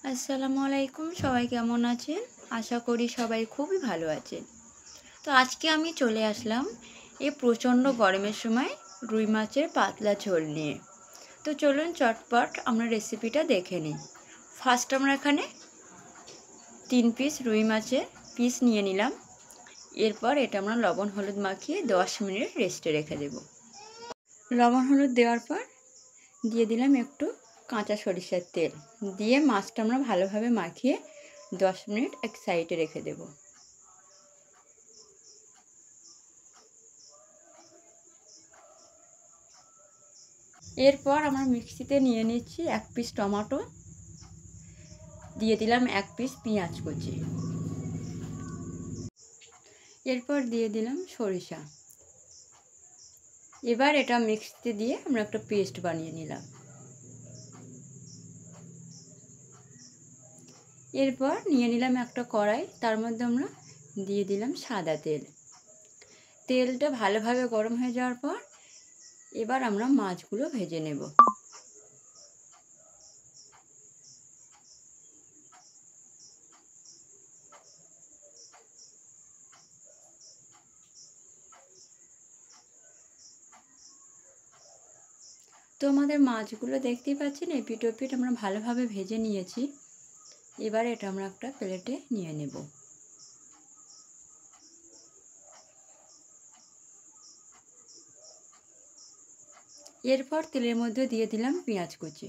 আসসালামু আলাইকুম, সবাই কেমন আছেন? আশা করি সবাই খুবই ভালো আছেন। তো আজকে আমি চলে আসলাম এই প্রচণ্ড গরমের সময় রুই মাছের পাতলা ঝোল নিয়ে। তো চলুন চটপট আমরা রেসিপিটা দেখে নিই। ফার্স্ট আমরা এখানে 3 পিস রুই মাছের পিস নিয়ে নিলাম। এরপর এটা আমরা লবণ হলুদ মাখিয়ে 10 মিনিট রেস্টে রেখে দেব। লবণ হলুদ দেওয়ার পর দিয়ে দিলাম একটু কাঁচা সরিষার তেল, দিয়ে মাছটা আমরা ভালোভাবে মাখিয়ে 10 মিনিট এক সাইডে রেখে দেব। এরপর আমরা মিক্সিতে নিয়ে নিচ্ছি 1 পিস টমেটো, দিয়ে দিলাম 1 পিস পেঁয়াজ কুচি, এরপর দিয়ে দিলাম সরিষা। এবার এটা মিক্সিতে দিয়ে আমরা একটা পেস্ট বানিয়ে নিলাম। এরপর নিয়ে নিলাম একটা কড়াই, তার মধ্যে আমরা দিয়ে দিলাম সাদা তেল। তেলটা ভালোভাবে গরম হয়ে যাওয়ার পর এবার আমরা মাছগুলো ভেজে নেব। তো আমাদের মাছগুলো দেখতেই পাচ্ছেন এপিট ওপিট আমরা ভালোভাবে ভেজে নিয়েছি। এবার এটা আমরা একটা প্লেটে নিয়ে নেব। এরপর তেলের মধ্যে দিয়ে দিলাম পেঁয়াজ কুচি,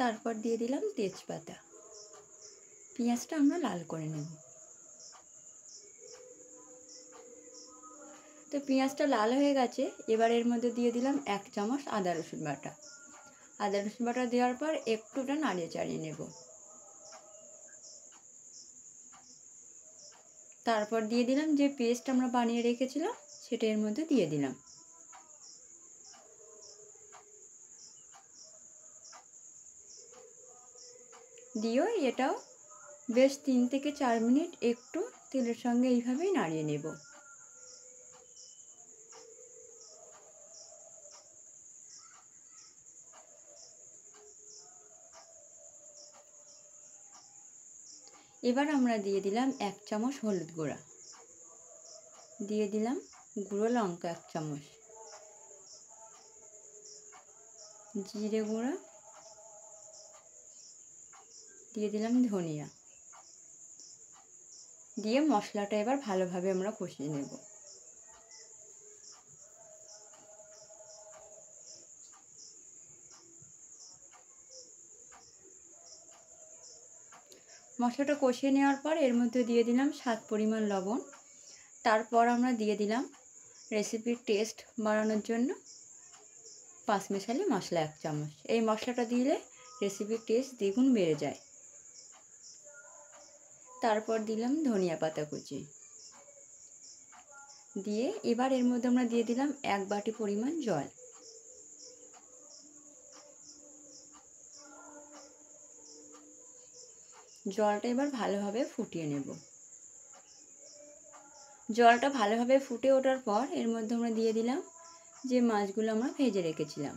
তারপর দিয়ে দিলাম তেজপাতা। পেঁয়াজটা আমরা লাল করে নেব। তো পেঁয়াজটা লাল হয়ে গেছে, এবার এর মধ্যে দিয়ে দিলাম 1 চামচ আদা রসুন বাটা। আদা রসুন বাটা দেওয়ার পর একটুটা নাড়িয়ে চাড়িয়ে নেব। তারপর দিয়ে দিলাম যে পেস্ট আমরা বানিয়ে রেখেছিলাম সেটা এর মধ্যে দিয়ে দিলাম। দিয়েও এটাও বেশ 3 থেকে 4 মিনিট একটু তেলের সঙ্গে এইভাবেই নাড়িয়ে নেব। এবার আমরা দিয়ে দিলাম 1 চামচ হলুদ গুঁড়া, দিয়ে দিলাম গুঁড়ো লঙ্কা 1 চামচ, জিরে গুঁড়া, দিয়ে দিলাম ধনিয়া, দিয়ে মশলাটা এবার ভালোভাবে আমরা কষিয়ে নেব। মশলাটা কষিয়ে নেওয়ার পর এর মধ্যে দিয়ে দিলাম স্বাদ পরিমাণ লবণ। তারপর আমরা দিয়ে দিলাম রেসিপির টেস্ট বাড়ানোর জন্য পাঁচমেশালি মশলা 1 চামচ। এই মশলাটা দিলে রেসিপির টেস্ট দ্বিগুণ বেড়ে যায়। তারপর দিলাম ধনিয়া পাতা কুচি, দিয়ে এবার এর মধ্যে আমরা দিয়ে দিলাম 1 বাটি পরিমাণ জল। জলটা এবার ভালোভাবে ফুটিয়ে নেব। জলটা ভালোভাবে ফুটে ওঠার পর এর মধ্যে আমরা দিয়ে দিলাম যে মাছগুলো আমরা ভেজে রেখেছিলাম,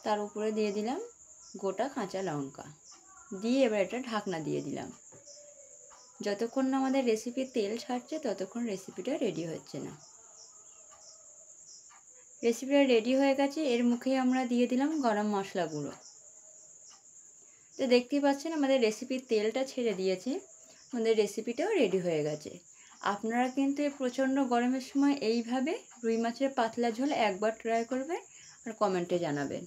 তার উপরে দিয়ে দিলাম গোটা কাঁচা লঙ্কা, দিয়ে এবার এটা ঢাকনা দিয়ে দিলাম। যতক্ষণ না আমাদের রেসিপির তেল ছাড়ছে ততক্ষণ রেসিপিটা রেডি হচ্ছে না। রেসিপিটা রেডি হয়ে গেছে, এর মুখে আমরা দিয়ে দিলাম গরম মশলা গুঁড়ো। তো দেখতেই পাচ্ছেন আমাদের রেসিপির তেলটা ছেড়ে দিয়েছে, আমাদের রেসিপিটাও রেডি হয়ে গেছে। আপনারা কিন্তু এই প্রচণ্ড গরমের সময় এইভাবে রুই মাছের পাতলা ঝোল একবার ট্রাই করবেন আর কমেন্টে জানাবেন।